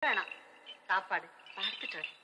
வேணாம், சாப்பாடு பார்த்துட்டு வரேன்.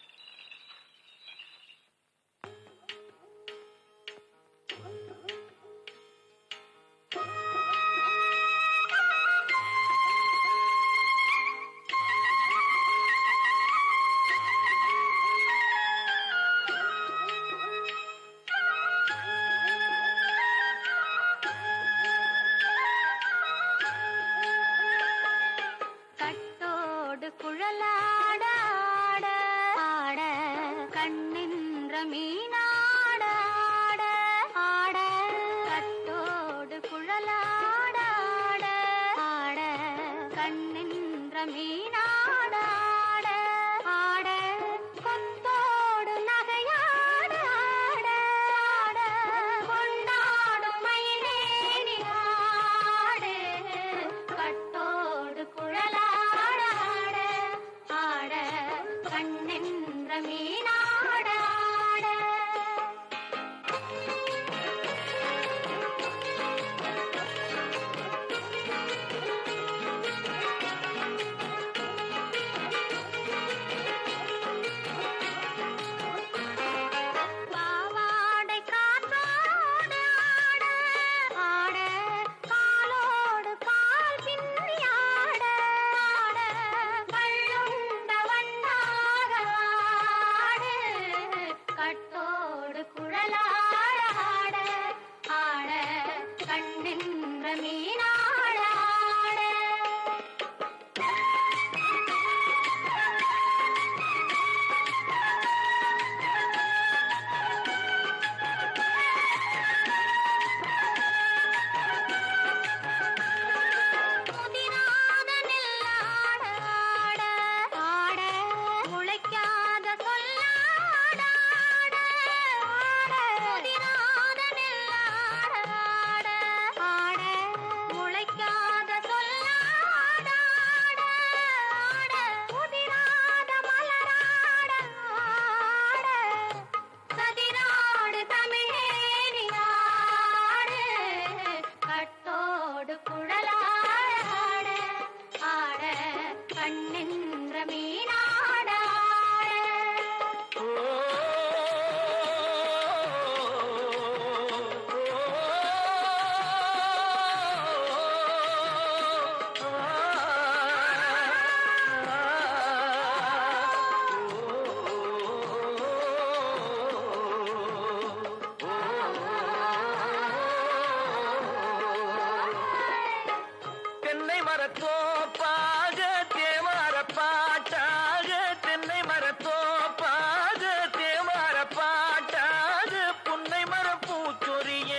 மரத்தோப்பாக தேவார பாட்டாக தென்னை மரத்தோப்பாக தேவார பாட்டாக புன்னை மரம் பூச்சொரிய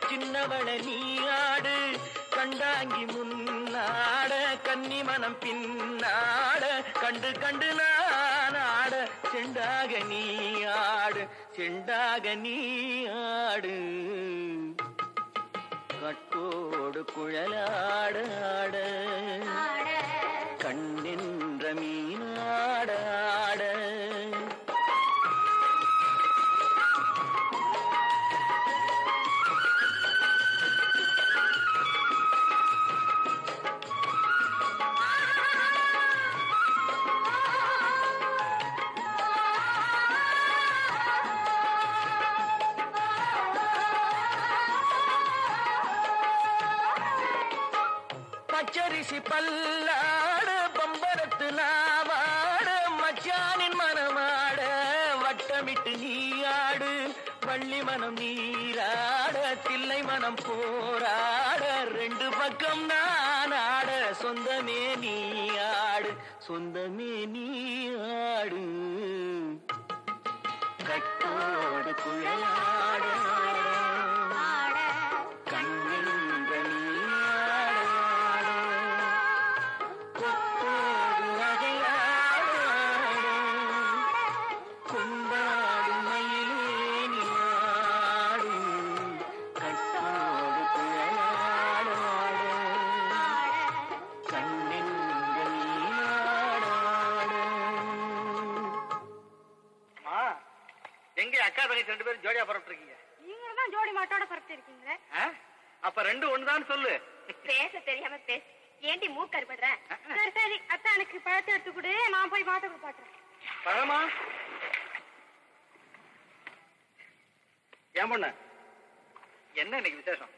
சின்னவள நீயாடு கண்டாங்கி முன்னாட கன்னி மனம் பின்னாட கண்டு கண்டு நானாட செண்டாக நீயாடு செண்டாக நீயாடு கட்டோடு குழலாட ஆட கண்ணின்ற மீனாட ஆட பச்சரிசி பல்லாட பம்பரத்து நாவாட மச்சானின் மனமாட வட்டமிட்டு நீயாடு வள்ளி மனம் நீராட தில்லை மனம் போராட ரெண்டு பக்கம் நான் ஆட சொந்தமே நீயாடு சொந்தமே நீயாடு கட்டோடு குழலாட எங்க அக்கா தங்கச்சி ரெண்டு பேரும் ஜோடியா பரப்பிட்டு இருக்கீங்க? நீங்க தான் ஜோடி மாட்டோட பரப்பிட்டு இருக்கீங்க. அப்ப ரெண்டு ஒண்ணுதான் சொல்லு. பேச தெரியாம பேச. ஏண்டி மூக்கறுபடுற? சரி சரி, அத்தானுக்கு பழத்தை எடுத்து கொடு, நான் போய் மாட்டை பாக்குறேன். பழமா? ஏன் பொண்ணு, என்ன இன்னைக்கு விசேஷம்?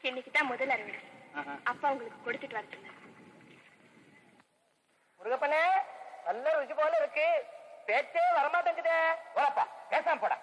இன்னைக்குதான் முதல் அறுவடை. அப்பா உங்களுக்கு கொடுத்துட்டு வர சொன்னார். முருகப்பனே, நல்ல ருசி போல இருக்கு. பேச்சே வரமாட்டேங்குதே. போடப்பா, பேசாம போட.